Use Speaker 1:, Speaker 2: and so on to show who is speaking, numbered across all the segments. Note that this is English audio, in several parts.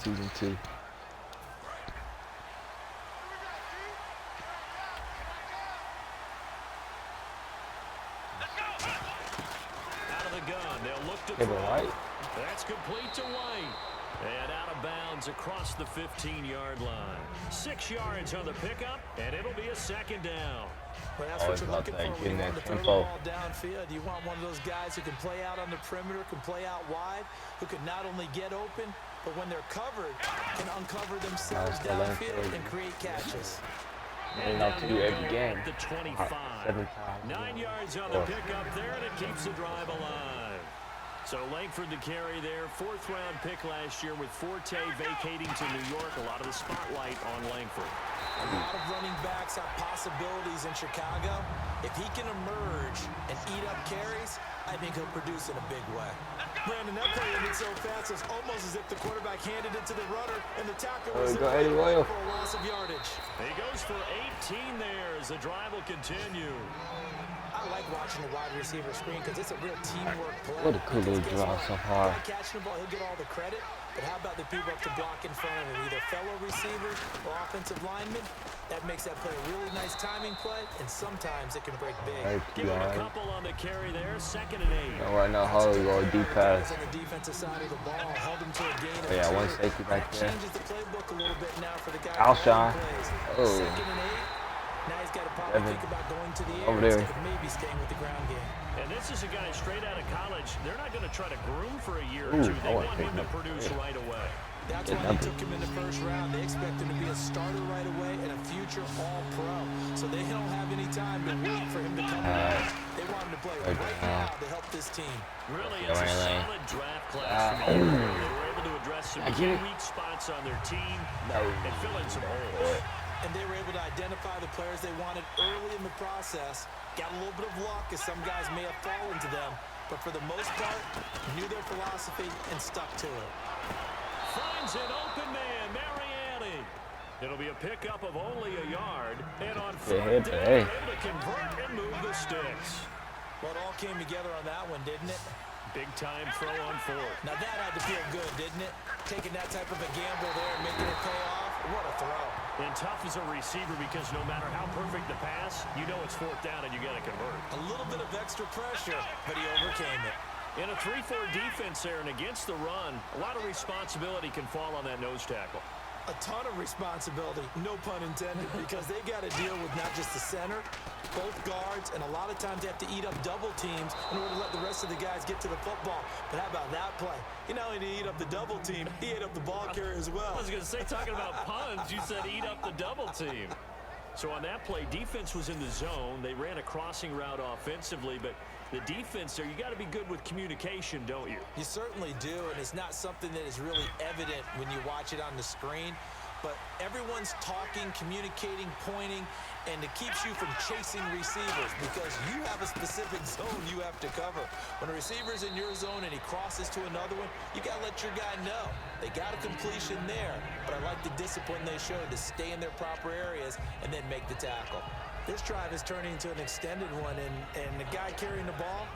Speaker 1: Season 2.
Speaker 2: Out of the gun, they'll look to
Speaker 1: Give it
Speaker 2: throw.
Speaker 1: White.
Speaker 2: That's complete to White. And out of bounds across the 15-yard line. 6 yards on the pickup, and it'll be a second down.
Speaker 3: Well, that's what you're looking for when you want to throw the ball downfield. You want one of those guys who can play out on the perimeter, can play out wide, who can not only get open, but when they're covered, can uncover themselves downfield and create catches.
Speaker 1: And up to you every game.
Speaker 2: The 25.
Speaker 1: 7 times.
Speaker 2: 9 yards on the pickup there, and it keeps the drive alive. So Langford to carry there. 4th-round pick last year with Forte vacating to New York. A lot of the spotlight on Langford.
Speaker 3: A lot of running backs have possibilities in Chicago. If he can emerge and eat up carries, I think he'll produce in a big way. Brandon, that play ended so fast, it's almost as if the quarterback handed it to the runner, and the tackler was
Speaker 1: go Eddie Royal.
Speaker 3: for a loss of yardage.
Speaker 2: He goes for 18 there as the drive will continue.
Speaker 3: I like watching the wide receiver screen because it's a real teamwork play.
Speaker 1: What a cool little draw so far.
Speaker 3: The guy catching the ball, he'll get all the credit. But how about the people up to block in front of him, either fellow receivers or offensive linemen? That makes that play a really nice timing play, and sometimes it can break big.
Speaker 2: Give him a couple on the carry there, 2nd and 8.
Speaker 1: No, right now, Holly go deep pass.
Speaker 3: On the defensive side of the ball, held him to a gain of
Speaker 1: Yeah,
Speaker 3: 2.
Speaker 1: one safety right there.
Speaker 3: Changes the playbook a little bit now for the guy.
Speaker 1: Alshon. Oh.
Speaker 3: 2nd and 8. Now he's got to probably think about going to the air
Speaker 1: Over there.
Speaker 3: instead of maybe staying with the ground game.
Speaker 2: And this is a guy straight out of college. They're not going to try to groom for a year
Speaker 1: Ooh,
Speaker 2: or two. They
Speaker 1: I want
Speaker 2: want
Speaker 1: to
Speaker 2: him to
Speaker 1: take
Speaker 2: produce right away.
Speaker 3: That's why they took him in the 1st round. They expect him to be a starter right away and a future all-pro. So they don't have any time to wait for him to come around. They want him to play right now to help this team.
Speaker 2: Really, it's a solid draft class from here. They were able to address some key weak spots on their team and fill in some holes.
Speaker 3: And they were able to identify the players they wanted early in the process. Got a little bit of luck as some guys may have fallen to them. But for the most part, knew their philosophy and stuck to it.
Speaker 2: Finds an open man, Mariani. It'll be a pickup of only a yard. And on 4th down, they're able to convert and move the sticks.
Speaker 3: Well, it all came together on that one, didn't it?
Speaker 2: Big-time throw on 4th.
Speaker 3: Now that had to feel good, didn't it? Taking that type of a gamble there and making it pay off. What a throw.
Speaker 2: And tough as a receiver because no matter how perfect the pass, you know it's 4th down and you got to convert.
Speaker 3: A little bit of extra pressure, but he overcame it.
Speaker 2: In a 3-4 defense there and against the run, a lot of responsibility can fall on that nose tackle.
Speaker 3: A ton of responsibility, no pun intended, because they got to deal with not just the center, both guards, and a lot of times they have to eat up double teams in order to let the rest of the guys get to the football. But how about that play? He not only did he eat up the double team, he ate up the ball carrier as well.
Speaker 2: I was going to say, talking about puns, you said eat up the double team. So on that play, defense was in the zone. They ran a crossing route offensively, but the defense there, you got to be good with communication, don't you?
Speaker 3: You certainly do, and it's not something that is really evident when you watch it on the screen. But everyone's talking, communicating, pointing, and it keeps you from chasing receivers because you have a specific zone you have to cover. When a receiver's in your zone and he crosses to another one, you got to let your guy know. They got a completion there, but I like the discipline they showed to stay in their proper areas and then make the tackle. This drive is turning into an extended one, and the guy carrying the ball,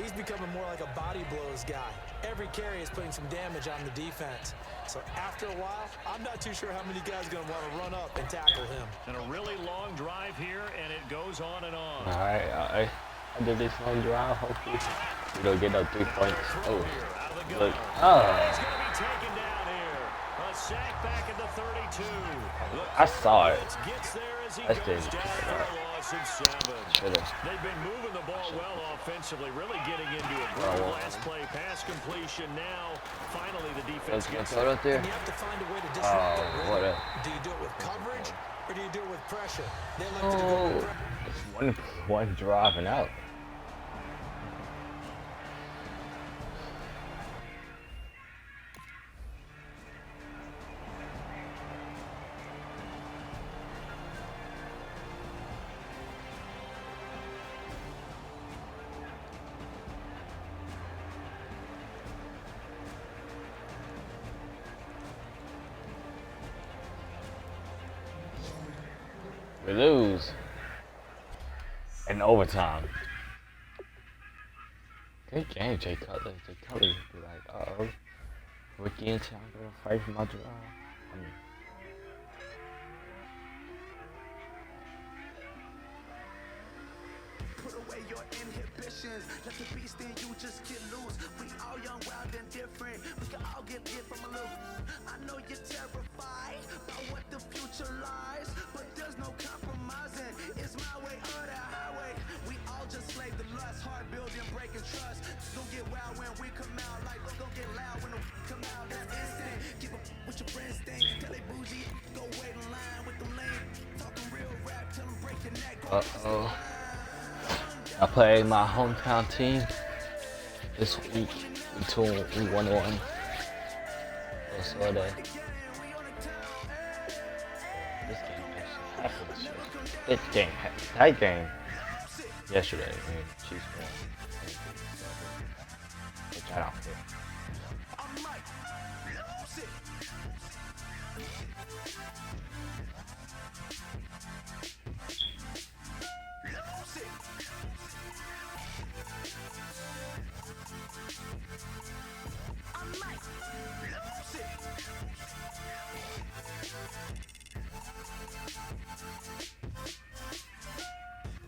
Speaker 3: he's becoming more like a body blows guy. Every carry is putting some damage on the defense. So after a while, I'm not too sure how many guys are going to want to run up and tackle him.
Speaker 2: And a really long drive here, and it goes on and on.
Speaker 1: All right. After this long drive, hopefully we don't get no 3 points. Oh, look. Oh.
Speaker 2: He's going to be taken down here. A sack back at the 32.
Speaker 1: I saw it.
Speaker 2: Gets there as he
Speaker 1: That's
Speaker 2: goes
Speaker 1: dangerous.
Speaker 2: down for a loss of 7.
Speaker 1: Should've.
Speaker 2: They've been moving the ball well offensively, really getting into a groove. Last play, pass completion. Now, finally, the defense gets it.
Speaker 1: Right there.
Speaker 3: And you have to find a way to disrupt that rhythm.
Speaker 1: What a...
Speaker 3: Do you do it with coverage or do you do it with pressure? They like to go with pressure.
Speaker 1: It's one driving out. We lose in overtime. Good game, Jay Cutler. Jay Cutler be like, uh-oh. Ricky and Tiago fight for my drive. I mean,
Speaker 4: put away your inhibitions. Let the beast in you just get loose. We all young, wild, and different. We can all get hit from a little. I know you're terrified about what the future lies, but there's no compromising. It's my way or the highway. We all just slave the lust, hard building, breaking trust. Don't get wild when we come out, like don't get loud when the come out. That's instant. Keep up with your friends, thing. Tell they bougie, go wait in line with them lame. Talking real rap, tell them break your neck.
Speaker 1: uh-oh. I play my hometown team this week. We won one. So that this game actually happened. That game yesterday. I mean, Chiefs won. Which I don't care.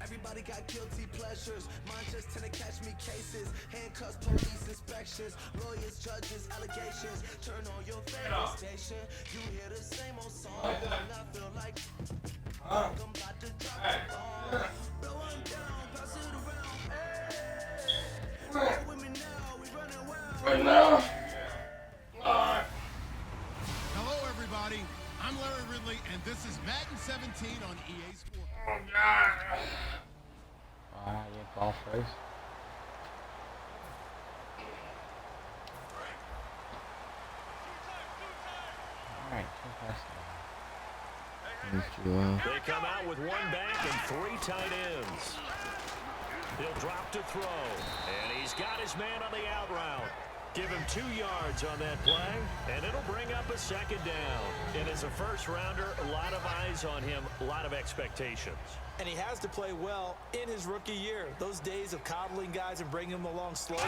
Speaker 4: Everybody got guilty pleasures. Mine just tend to catch me cases. Handcuffs, police inspections, lawyers, judges, allegations. Turn on your favorite station. You hear the same old song. And I feel like I'm about to drop the ball. Blow one down, pass it around. Hey, roll with me now. We running wild.
Speaker 1: Right now.
Speaker 5: Hello, everybody. I'm Larry Ridley, and this is Madden 17 on EA Sports.
Speaker 1: Oh God. Alright, yeah, ball first. Alright,
Speaker 2: They come out with one back and three tight ends. He'll drop to throw, and he's got his man on the out route. Give him 2 yards on that play, and it'll bring up a second down. And as a first-rounder, a lot of eyes on him, a lot of expectations.
Speaker 3: And he has to play well in his rookie year. Those days of coddling guys and bringing them along slowly,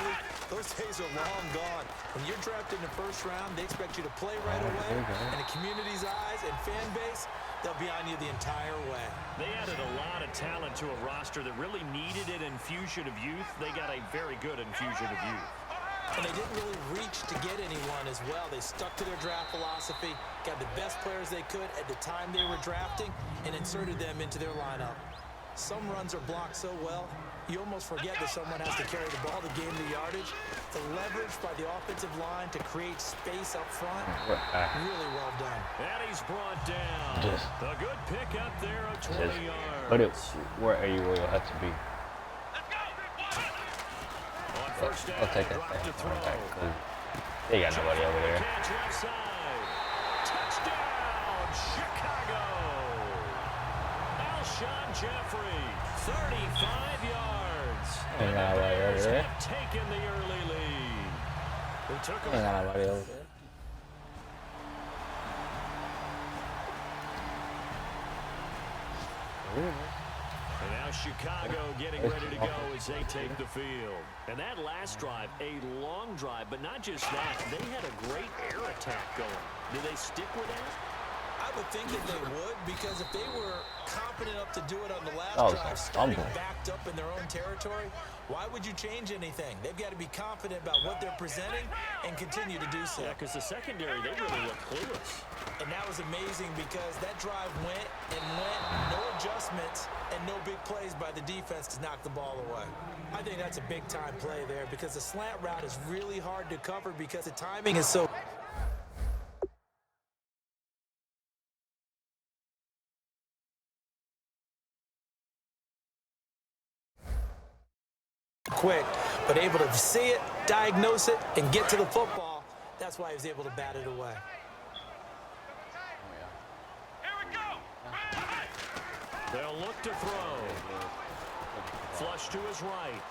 Speaker 3: those days are long gone. When you're drafted in the first round, they expect you to play right away. And the community's eyes and fan base, they'll be on you the entire way.
Speaker 2: They added a lot of talent to a roster that really needed an infusion of youth. They got a very good infusion of youth.
Speaker 3: And they didn't really reach to get anyone as well. They stuck to their draft philosophy, got the best players they could at the time they were drafting, and inserted them into their lineup. Some runs are blocked so well, you almost forget that someone has to carry the ball to gain the yardage. The leverage by the offensive line to create space up front, really well done.
Speaker 2: And he's brought down. A good pickup there of 20 yards.
Speaker 1: But where are you where you'll have to be? I'll take that back. Because they got nobody over there.
Speaker 2: Touchdown, Chicago. Alshon Jeffrey, 35 yards.
Speaker 1: Ain't got nobody over there.
Speaker 2: Taken the early lead. They took him.
Speaker 1: Ain't got nobody over there.
Speaker 2: And now Chicago getting ready to go as they take the field. And that last drive, a long drive, but not just that. They had a great air attack going. Did they stick with that?
Speaker 3: I would think that they would, because if they were confident enough to do it on the last drive, starting backed up in their own territory, why would you change anything? They've got to be confident about what they're presenting and continue to do so.
Speaker 2: Yeah, because the secondary, they really look clueless.
Speaker 3: And that was amazing because that drive went, no adjustments, and no big plays by the defense to knock the ball away. I think that's a big-time play there because the slant route is really hard to cover because the timing is so quick, but able to see it, diagnose it, and get to the football. That's why he was able to bat it away.
Speaker 2: They'll look to throw. Flush to his right.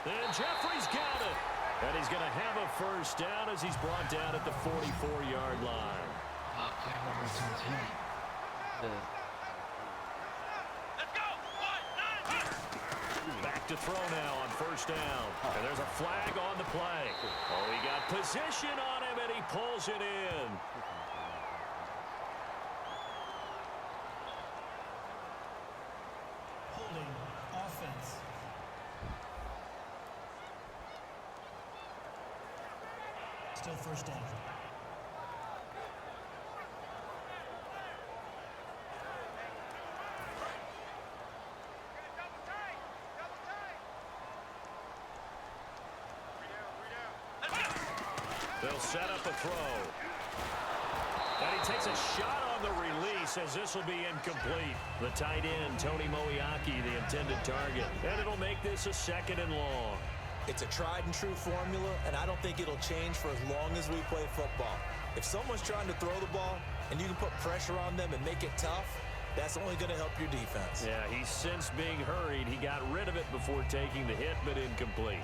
Speaker 2: And Jeffrey's got it. And he's going to have a first down as he's brought down at the 44-yard line. Back to throw now on first down. And there's a flag on the play. Oh, he got position on him, and he pulls it in.
Speaker 6: Holding offense. Still first down.
Speaker 2: They'll set up a throw. And he takes a shot on the release as this will be incomplete. The tight end, Tony Moiaki, the intended target. And it'll make this a 2nd and long.
Speaker 3: It's a tried and true formula, and I don't think it'll change for as long as we play football. If someone's trying to throw the ball and you can put pressure on them and make it tough, that's only going to help your defense.
Speaker 2: Yeah, he's since being hurried. He got rid of it before taking the hit, but incomplete.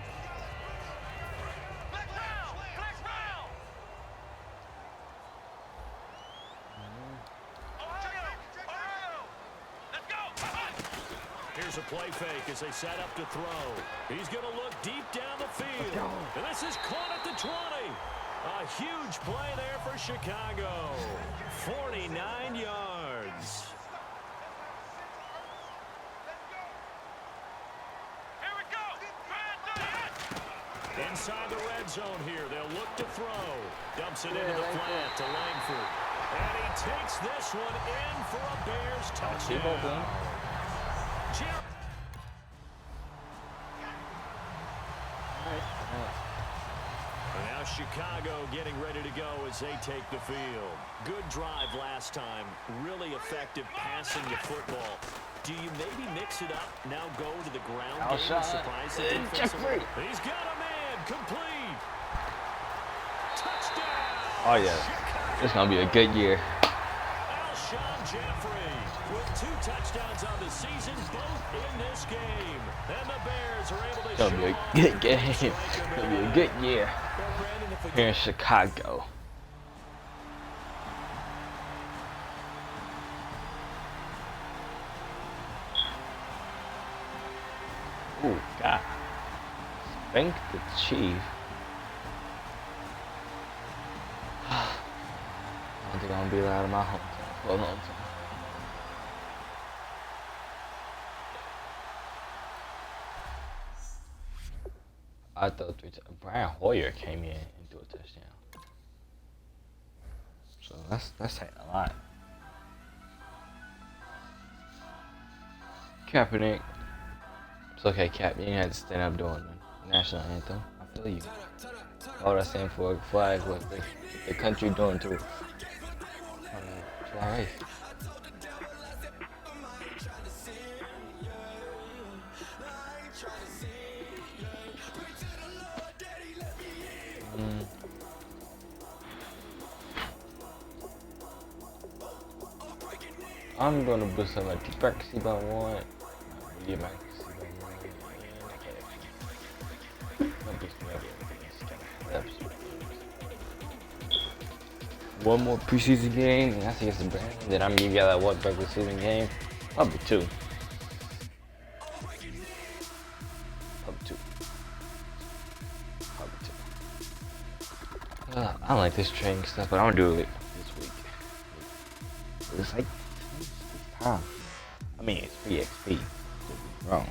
Speaker 2: Here's a play fake as they set up to throw. He's going to look deep down the field. And this is caught at the 20. A huge play there for Chicago. 49 yards. Inside the red zone here. They'll look to throw. Dumps it into the flat to Langford. And he takes this one in for a Bears touchdown. And now Chicago getting ready to go as they take the field. Good drive last time. Really effective passing the football. Do you maybe mix it up, now go to the ground game and surprise the defense? He's got a man, complete. Touchdown.
Speaker 1: Oh, yeah. It's going to be a good year.
Speaker 2: Alshon Jeffrey with 2 touchdowns on the season, both in this game. And the Bears are able to
Speaker 1: It's going to be a good game. It's going to be a good year here in Chicago. Oh, God. Spank the Chief. I don't think I'm going to be allowed in my hometown for a long time. I thought 3 times. Brian Hoyer came in and threw a touchdown. So that's saying a lot. Kaepernick. It's okay, Cap. You didn't have to stand up doing the national anthem. I feel you. All that stand for a flag, what the country doing too. It's alright. I'm gonna put some at the Preseason by 1. Get my one more preseason game, and that's against the Browns. Then I'm gonna give y'all that one regular season game. Probably 2. I don't like this training stuff, but I'm gonna do it this week. It's like time. I mean, it's free XP. Wrong.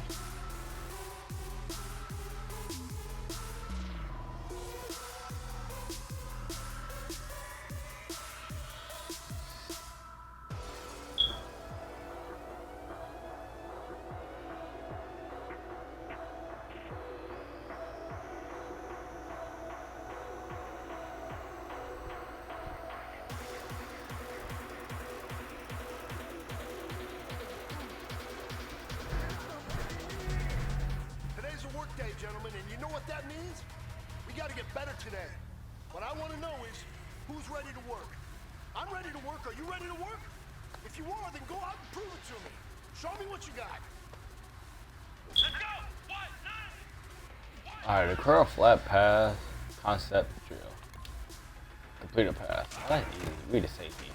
Speaker 5: Day, gentlemen, and you know what that means? We got to get better today. What I want to know is who's ready to work. I'm ready to work. Are you ready to work? If you are, then go out and prove it to me. Show me what you got. Let's go. 1-9.
Speaker 1: Alright, the curl flat pass concept drill. Complete a pass. Oh, that's easy. Read a safety.